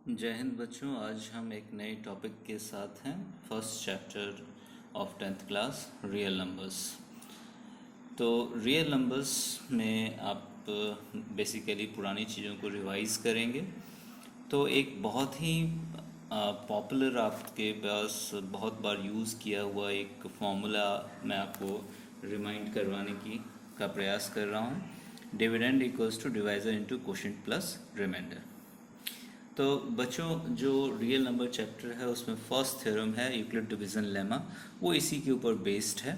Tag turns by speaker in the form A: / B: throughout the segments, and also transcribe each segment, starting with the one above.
A: जय हिंद बच्चों। आज हम एक नए टॉपिक के साथ हैं। First chapter of 10th class, real numbers. तो रियल नंबर्स में आप बेसिकली पुरानी चीज़ों को रिवाइज करेंगे। तो एक बहुत ही पॉपुलर, आपके पास बहुत बार यूज़ किया हुआ एक फॉर्मूला मैं आपको रिमाइंड करवाने की का प्रयास कर रहा हूँ। Dividend equals to divisor into quotient plus remainder. तो बच्चों, जो रियल नंबर चैप्टर है उसमें फर्स्ट थ्योरम है यूक्लिड डिवीज़न लेमा, वो इसी के ऊपर बेस्ड है।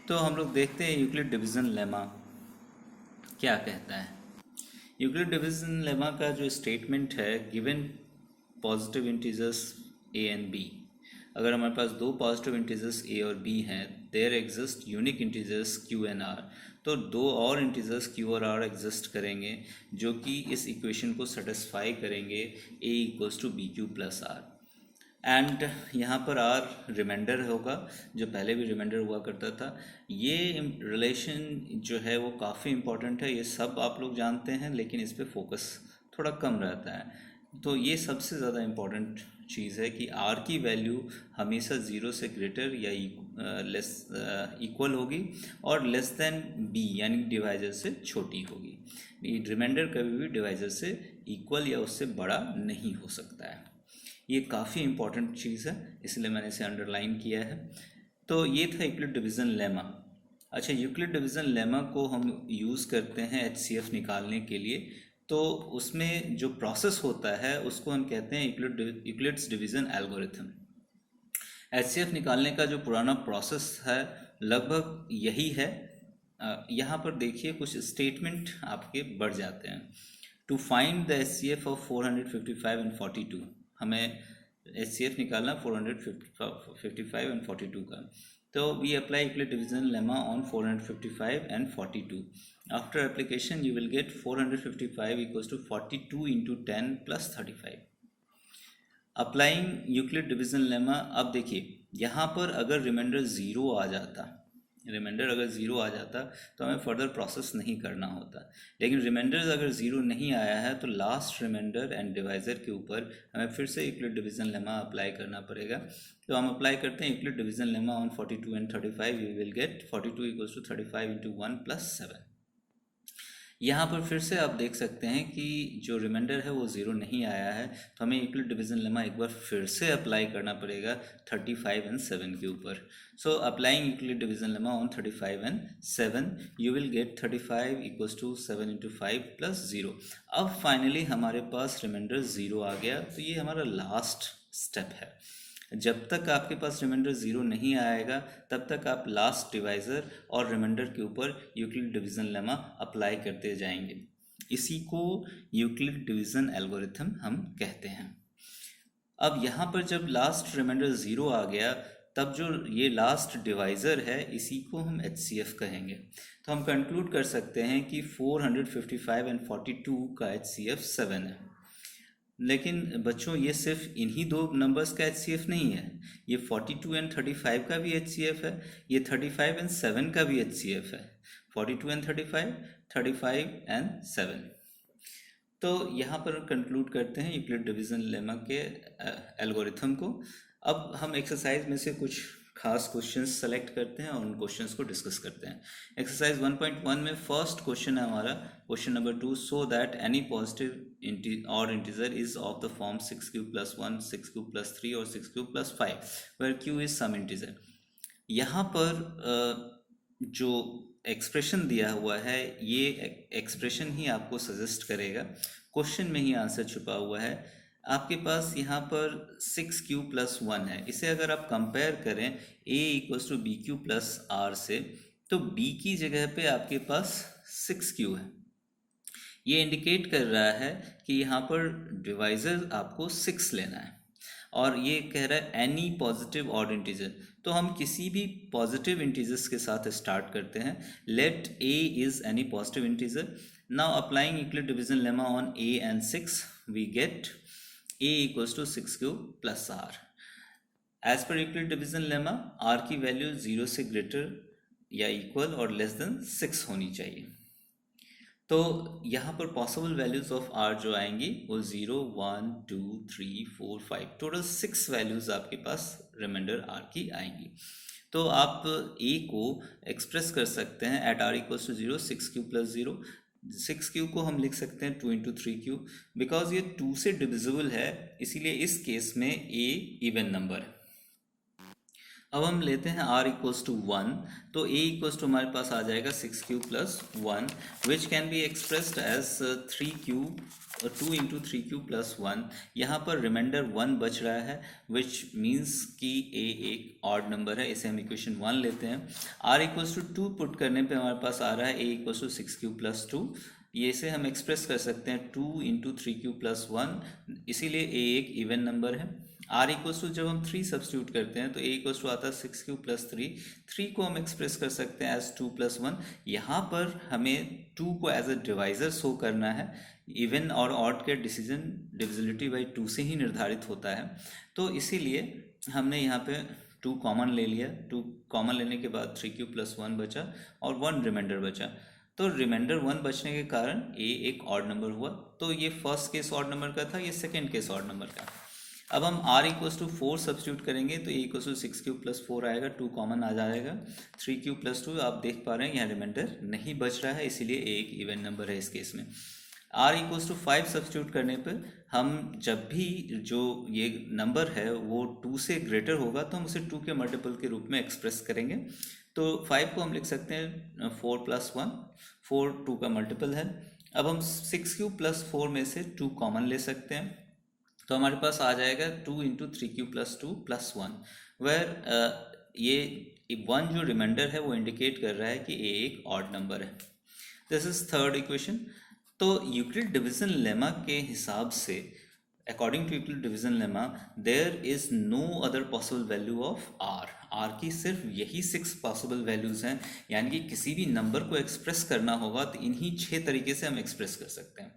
A: तो हम लोग देखते हैं यूक्लिड डिवीज़न लेमा क्या कहता है। यूक्लिड डिवीज़न लेमा का जो स्टेटमेंट है, given positive integers a and b, अगर हमारे पास दो पॉजिटिव इंटीजर्स ए और बी हैं, there exist unique integers Q and R. तो दो और इंटीजर्स क्यू और आर एग्जिस्ट करेंगे जो कि इस इक्वेशन को सेटिस्फाई करेंगे, A equals to B Q plus R. And यहाँ पर आर रिमाइंडर होगा, जो पहले भी रिमाइंडर हुआ करता था। ये रिलेशन जो है वो काफ़ी इम्पोर्टेंट है, ये सब आप लोग जानते हैं, लेकिन इस पर फोकस थोड़ा कम रहता है। तो ये सबसे ज़्यादा इम्पोर्टेंट चीज़ है कि आर की वैल्यू हमेशा ज़ीरो से ग्रेटर या लेस इक्वल होगी और लेस देन बी यानी डिवाइजर से छोटी होगी। रिमाइंडर कभी भी डिवाइजर से इक्वल या उससे बड़ा नहीं हो सकता है। ये काफ़ी इम्पॉर्टेंट चीज़ है, इसलिए मैंने इसे अंडरलाइन किया है। तो ये था यूक्लिड डिवीज़न लेमा। अच्छा, यूक्लिड डिवीज़न लेमा को हम यूज़ करते हैं एचसीएफ निकालने के लिए। तो उसमें जो प्रोसेस होता है उसको हम कहते हैं यूक्लिड्स डिवीज़न एल्गोरिथम। एचसीएफ निकालने का जो पुराना प्रोसेस है लगभग यही है। यहाँ पर देखिए कुछ स्टेटमेंट आपके बढ़ जाते हैं। To find the HCF of 455 and 42, हमें एचसीएफ निकालना 455 एंड 42 का। तो we apply Euclid division lemma on 455 and 42। After application you will get 455 equals to 42 into 10 plus 35। Applying Euclid division lemma. अब देखिए यहाँ पर अगर रिमाइंडर ज़ीरो आ जाता, रिमाइंडर अगर ज़ीरो आ जाता तो हमें फर्दर प्रोसेस नहीं करना होता। लेकिन रिमाइंडर अगर ज़ीरो नहीं आया है तो लास्ट रिमाइंडर एंड डिवाइज़र के ऊपर हमें फिर से यूक्लिड डिवीजन लेमा अप्लाई करना पड़ेगा। तो हम अप्लाई करते हैं Euclid division lemma on 42 and 35। You will get 42 equals to 35 into 1 plus 7। यहाँ पर फिर से आप देख सकते हैं कि जो रिमाइंडर है वो ज़ीरो नहीं आया है, तो हमें यूक्लिड डिवीजन लेमा एक बार फिर से अप्लाई करना पड़ेगा 35 एंड 7 के ऊपर। So applying Euclid division lemma on 35 and 7, you will get 35 equals to 7 into 5 plus 0। अब फाइनली हमारे पास रिमाइंडर ज़ीरो आ गया। तो ये हमारा लास्ट स्टेप है। जब तक आपके पास रिमाइंडर ज़ीरो नहीं आएगा तब तक आप लास्ट डिवाइज़र और रिमाइंडर के ऊपर यूक्लिड डिवीज़न लेमा अप्लाई करते जाएंगे। इसी को यूक्लिड डिवीज़न एल्गोरिथम हम कहते हैं। अब यहाँ पर जब लास्ट रिमाइंडर ज़ीरो आ गया तब जो ये लास्ट डिवाइज़र है इसी को हम एचसीएफ कहेंगे। तो हम कंक्लूड कर सकते हैं कि 455 एंड 42 का एचसीएफ 7 है। लेकिन बच्चों, ये सिर्फ इन्हीं दो नंबर्स का एचसीएफ नहीं है, ये 42 एंड 35 का भी एचसीएफ है, ये 35 एंड 7 का भी एचसीएफ है। 42 एंड 35, 35 एंड 7। तो यहाँ पर कंक्लूड करते हैं यूक्लिड डिवीजन लेमा के एल्गोरिथम को। अब हम एक्सरसाइज में से कुछ खास क्वेश्चंस सेलेक्ट करते हैं और उन क्वेश्चंस को डिस्कस करते हैं। एक्सरसाइज 1.1 में फर्स्ट क्वेश्चन है हमारा question number 2, so that any positive odd integer is of the form 6 cube plus 1, 6 cube plus 3 or 6 cube plus 5 where Q is some integer. यहाँ पर जो एक्सप्रेशन दिया हुआ है ये एक्सप्रेशन ही आपको सजेस्ट करेगा, क्वेश्चन में ही आंसर छुपा हुआ है। आपके पास यहाँ पर 6 क्यू प्लस 1 है, इसे अगर आप कंपेयर करें a equals to B Q plus r से, तो b की जगह पे आपके पास 6 क्यू है। ये इंडिकेट कर रहा है कि यहाँ पर डिवाइजर आपको 6 लेना है और ये कह रहा है एनी पॉजिटिव ऑड इंटीजर। तो हम किसी भी पॉजिटिव इंटीजर्स के साथ स्टार्ट करते हैं। Let a is any positive integer. Now applying Euclid division lemma on a and 6, we get a equals to 6 q plus r। As per Euclid division lemma r की value 0 से greater या equal और less than 6 होनी चाहिए। तो यहाँ पर possible values of are जो आएंगी वो 0, 1, 2, 3, 4, 5 टोटल 6 वैल्यूज आपके पास रिमाइंडर आर की आएंगी। तो आप ए को एक्सप्रेस कर सकते हैं at r equals to 0, 6 q plus 0। 6 q को हम लिख सकते हैं 2 इंटू 3 क्यू, बिकॉज ये 2 से डिविजिबल है, इसीलिए इस केस में ए इवन नंबर है। अब हम लेते हैं r इक्वल्स टू 1, तो a इक्वल्स टू हमारे पास आ जाएगा 6 q plus 1, which can be expressed as 3 q 2 into 3 q plus 1। यहाँ पर रिमाइंडर 1 बच रहा है, विच मीन्स कि a एक ऑड नंबर है, इसे हम इक्वेशन 1 लेते हैं। r इक्वल्स टू 2 पुट करने पे हमारे पास आ रहा है a equals to 6 q plus 2। ये इसे हम एक्सप्रेस कर सकते हैं 2 इंटू 3 क्यू प्लस 1, इसीलिए a एक इवन नंबर है। r इक्वल्स टू जब हम 3 सब्स्टिट्यूट करते हैं तो a इक्वल्स टू आता है 6 क्यू प्लस 3 को हम एक्सप्रेस कर सकते हैं एज 2 प्लस 1। यहाँ पर हमें 2 को एज अ डिवाइजर शो करना है, इवन और ऑड के डिसीजन डिविजिबिलिटी बाई 2 से ही निर्धारित होता है, तो इसीलिए हमने यहाँ पे 2 कॉमन ले लिया। 2 कॉमन लेने के बाद 3 क्यू प्लस 1 बचा और 1 रिमाइंडर बचा, तो रिमाइंडर 1 बचने के कारण a एक ऑड नंबर हुआ। तो ये फर्स्ट केस ऑड नंबर का था, ये सेकेंड केस ऑड नंबर का। अब हम r इक्वल्स टू 4 सब्स्टिट्यूट करेंगे तो a equals to 6 q plus 4 आएगा, 2 कॉमन आ जाएगा, 3 क्यू प्लस 2। आप देख पा रहे हैं यहाँ रिमाइंडर नहीं बच रहा है, इसीलिए a एक इवन नंबर है इस केस में। r इक्वल्स टू 5 सब्स्टिट्यूट करने पर हम जब भी जो ये नंबर है वो 2 से ग्रेटर होगा तो हम उसे 2 के मल्टीपल के रूप में एक्सप्रेस करेंगे। तो 5 को हम लिख सकते हैं 4 प्लस 1, 4 2 का मल्टीपल है। अब हम 6 क्यू प्लस 4 में से 2 कॉमन ले सकते हैं, तो हमारे पास आ जाएगा 2 into 3 q plus 2 plus 1, where ये 1 जो रिमाइंडर है वो इंडिकेट कर रहा है कि a एक ऑड नंबर है। This is third equation. तो यूक्लिड डिवीजन लेमा के हिसाब से, according to Euclid division lemma, there is no other possible value of r की सिर्फ यही 6 पॉसिबल वैल्यूज हैं, यानी कि किसी भी नंबर को एक्सप्रेस करना होगा तो इन्हीं 6 तरीके से हम एक्सप्रेस कर सकते हैं।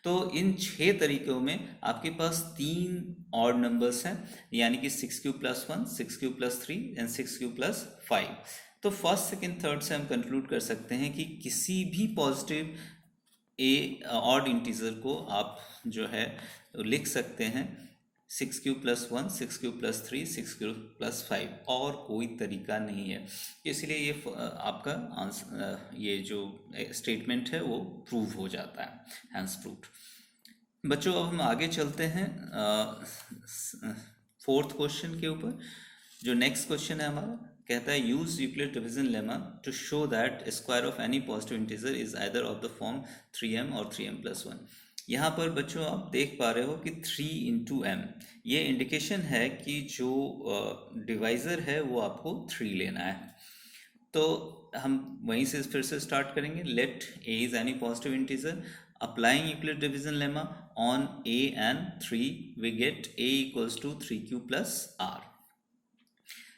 A: तो इन 6 तरीकों में आपके पास 3 ऑड नंबर्स हैं, यानी कि 6 q plus 1, 6 q plus 3 and 6 q plus 5। तो फर्स्ट सेकेंड थर्ड से हम कंक्लूड कर सकते हैं कि किसी भी पॉजिटिव ऑड इंटीजर को आप जो है लिख सकते हैं 6 q plus 1, 6 q plus 3, 6 q plus 5, और कोई तरीका नहीं है। इसलिए ये आपका आंसर, ये जो स्टेटमेंट है वो प्रूव हो जाता है, हैंस प्रूव्ड। बच्चों अब हम आगे चलते हैं फोर्थ क्वेश्चन के ऊपर। जो नेक्स्ट क्वेश्चन है हमारा, कहता है use Euclid division lemma to show that square of any positive integer is either of the form 3m और 3m प्लस 1। यहाँ पर बच्चों आप देख पा रहे हो कि 3 इंटू m, ये इंडिकेशन है कि जो डिवाइज़र है वो आपको 3 लेना है। तो हम वहीं से फिर से स्टार्ट करेंगे। Let a is any positive integer, applying Euclid division lemma on a and 3, we get a equals to 3q plus r।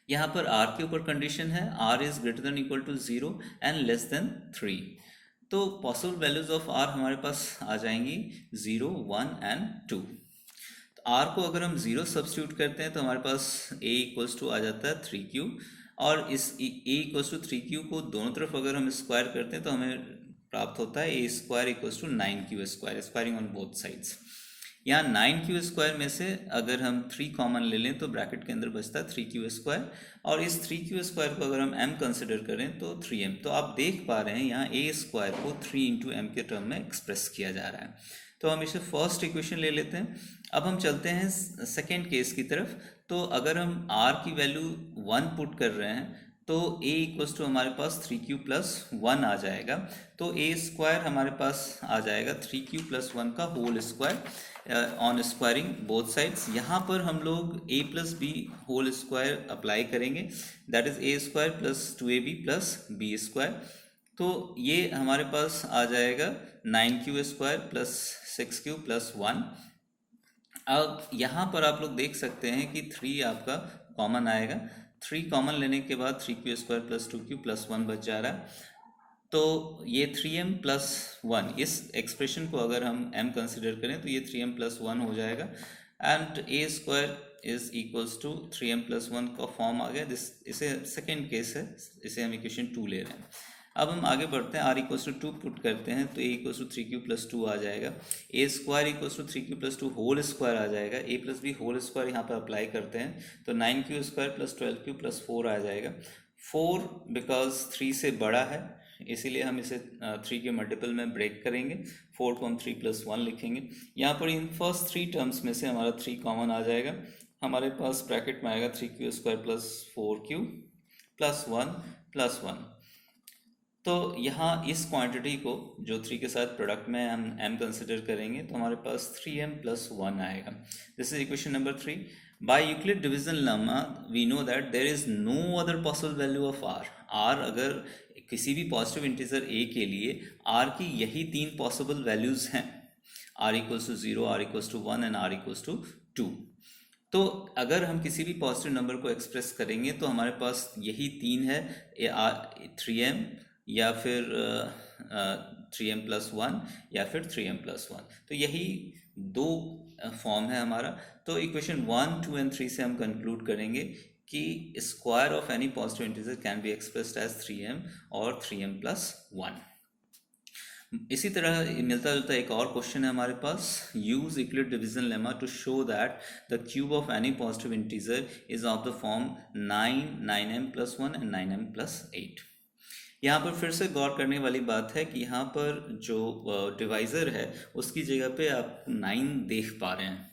A: यहाँ पर r के ऊपर कंडीशन है r is greater than equal to 0 and less than 3। तो possible values of r हमारे पास आ जाएंगी 0, 1 and 2। तो r को अगर हम 0 सब्स्टिट्यूट करते हैं तो हमारे पास a इक्वल्स टू आ जाता है 3q, और इस a इक्वल्स टू 3q को दोनों तरफ अगर हम स्क्वायर करते हैं तो हमें प्राप्त होता है a square equals to 9q square, squaring on both sides. यहाँ 9q स्क्वायर में से अगर हम 3 कॉमन ले लें तो ब्रैकेट के अंदर बचता है 3q स्क्वायर, और इस 3q स्क्वायर को अगर हम m कंसिडर करें तो 3m। तो आप देख पा रहे हैं यहाँ a स्क्वायर को 3 इंटू m के टर्म में एक्सप्रेस किया जा रहा है। तो हम इसे फर्स्ट इक्वेशन ले लेते हैं। अब हम चलते हैं सेकेंड केस की तरफ। तो अगर हम r की वैल्यू 1 पुट कर रहे हैं तो a इक्वल्स टू हमारे पास 3q प्लस 1 आ जाएगा। तो a स्क्वायर हमारे पास आ जाएगा 3q प्लस 1 का whole square on squaring both sides. यहाँ पर हम लोग a plus B whole square apply करेंगे, that is a square plus 2ab plus B square. तो ये हमारे पास आ जाएगा 9q square plus 6q plus 1। अब यहाँ पर आप लोग देख सकते हैं कि 3 आपका कॉमन आएगा, 3 कॉमन लेने के बाद 3q square plus 2q plus 1 बच जा रहा है। तो ये 3m प्लस 1, इस एक्सप्रेशन को अगर हम m कंसिडर करें तो ये 3m प्लस 1 हो जाएगा, and a square is equals to 3m plus 1 का फॉर्म आ गया। इसे सेकेंड केस है, इसे हम इक्वेशन 2 ले रहे हैं। अब हम आगे बढ़ते हैं, आर इक्वल्स टू 2 पुट करते हैं तो A equals to 3q plus 2 आ जाएगा, A square equals to 3q plus 2 whole square आ जाएगा, A plus B whole square यहाँ पर अप्लाई करते हैं तो 9q square plus 12q plus 4 आ जाएगा। 4 बिकॉज 3 से बड़ा है इसीलिए हम इसे 3 के मल्टीपल में ब्रेक करेंगे, 4 को हम 3 प्लस 1 लिखेंगे। यहाँ पर इन फर्स्ट 3 टर्म्स में से हमारा 3 कॉमन आ जाएगा, हमारे पास ब्रैकेट में आएगा 3q square plus 4q plus 1 plus 1। तो यहाँ इस क्वांटिटी को जो 3 के साथ प्रोडक्ट में हम m कंसिडर करेंगे तो हमारे पास 3m प्लस 1 आएगा। This is equation number 3। By Euclid division lemma we know that there is no other possible value of r। अगर किसी भी पॉजिटिव इंटीजर a के लिए r की यही 3 पॉसिबल वैल्यूज हैं, r equals to 0, r equals to 1 and r equals to 2। तो अगर हम किसी भी पॉजिटिव नंबर को एक्सप्रेस करेंगे तो हमारे पास यही 3 है, 3m या फिर 3m प्लस 1 या फिर 3m प्लस 1। तो यही 2 फॉर्म है हमारा। तो इक्वेशन 1, 2 एंड 3 से हम कंक्लूड करेंगे कि square of any positive integer can be expressed as 3m और 3m प्लस 1। इसी तरह मिलता जुलता एक और क्वेश्चन है हमारे पास, use Euclid division lemma to show that the cube of any positive integer is of the form 9, 9m plus 1 and 9m plus 8। यहाँ पर फिर से गौर करने वाली बात है कि यहाँ पर जो डिवाइज़र है उसकी जगह पे आप 9 देख पा रहे हैं।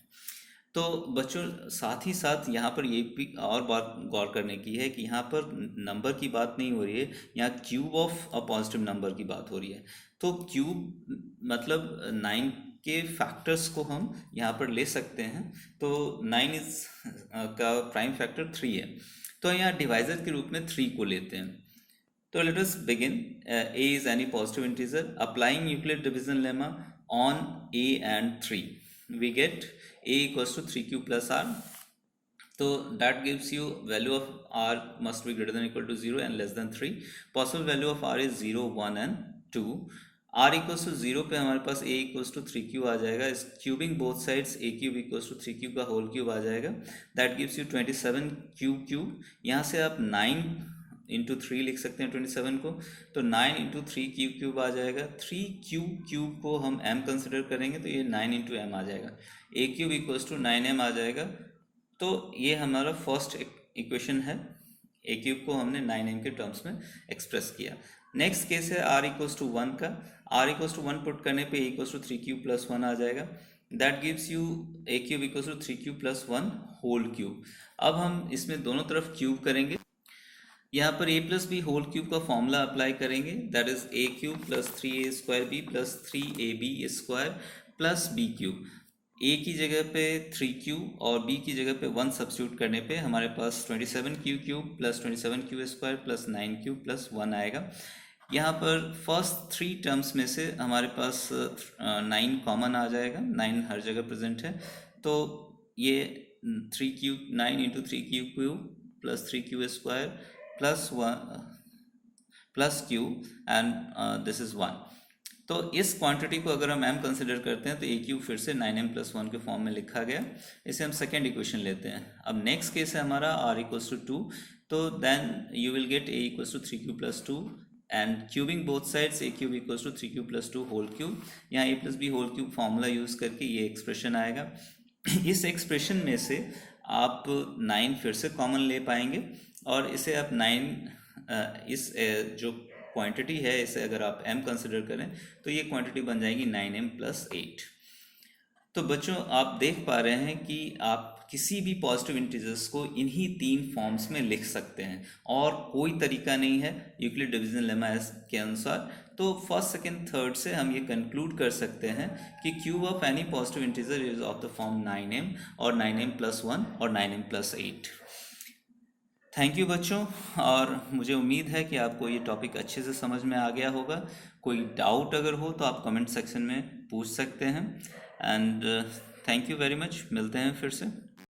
A: तो बच्चों साथ ही साथ यहाँ पर ये भी और बात गौर करने की है कि यहाँ पर नंबर की बात नहीं हो रही है, यहाँ cube of a positive number की बात हो रही है। तो क्यूब मतलब 9 के फैक्टर्स को हम यहाँ पर ले सकते हैं। तो 9 का प्राइम फैक्टर 3 है, तो यहाँ डिवाइज़र के रूप में 3 को लेते हैं। So let us begin. A is any positive integer. Applying Euclid division lemma on A and 3, we get A equals to 3q plus r. So that gives you value of r must be greater than or equal to 0 and less than 3. Possible value of r is 0, 1 and 2. r equals to 0 पे हमारे पास a equals to 3q आ जाएगा, इस cubing both sides a cube equals to 3q का whole cube आ जाएगा। That gives you 27q cube। यहाँ से आप 9 into 3 लिख सकते हैं 27 को, तो 9 इंटू 3 क्यूब आ जाएगा। 3q क्यूब को हम m कंसिडर करेंगे तो ये 9 इंटू m आ जाएगा, a cube equals to 9m आ जाएगा। तो ये हमारा फर्स्ट इक्वेशन है, a क्यूब को हमने 9m के टर्म्स में एक्सप्रेस किया। नेक्स्ट केस है r इक्वल्स टू 1 का, r इक्वल्स टू 1 पुट करने पे a equals to 3q plus 1 आ जाएगा। That gives you a cube equals to 3q plus 1 whole cube. अब हम इसमें दोनों तरफ क्यूब करेंगे, यहाँ पर a plus B whole cube का फॉर्मूला अप्लाई करेंगे, that is a cube plus 3a square b plus 3ab square plus b cube. a की जगह पे 3q और b की जगह पे 1 सब्स्टिट्यूट करने पे हमारे पास 27q cube plus 27q square plus 9q plus 1 आएगा। यहाँ पर फर्स्ट 3 टर्म्स में से हमारे पास 9 कॉमन आ जाएगा, 9 हर जगह प्रेजेंट है। तो ये 3q 9 into 3q cube plus 3q square plus 1 plus q and this is 1। तो इस क्वांटिटी को अगर हम m कंसिडर करते हैं तो a क्यूब फिर से 9m प्लस 1 के फॉर्म में लिखा गया, इसे हम सेकेंड इक्वेशन लेते हैं। अब नेक्स्ट केस है हमारा r इक्वल्स टू 2, तो then you will get a equals to 3q plus 2 and cubing both sides a cube equals to 3q plus 2 whole cube. यहाँ a plus B whole cube formula use करके ये expression आएगा। इस expression में से आप 9 फिर से कॉमन ले पाएंगे और इसे आप 9 इस जो क्वांटिटी है इसे अगर आप m कंसिडर करें तो ये क्वांटिटी बन जाएगी 9m प्लस 8। तो बच्चों आप देख पा रहे हैं कि आप किसी भी पॉजिटिव इंटीजर्स को इन्हीं 3 फॉर्म्स में लिख सकते हैं और कोई तरीका नहीं है यूक्लिड डिवीजन लेमा के अनुसार। तो फर्स्ट सेकंड थर्ड से हम ये कंक्लूड कर सकते हैं कि cube of any positive integer is of the form 9m और 9m प्लस 1 और 9m प्लस 8। थैंक यू बच्चों, और मुझे उम्मीद है कि आपको ये टॉपिक अच्छे से समझ में आ गया होगा। कोई डाउट अगर हो तो आप कमेंट सेक्शन में पूछ सकते हैं and thank you very much. मिलते हैं फिर से।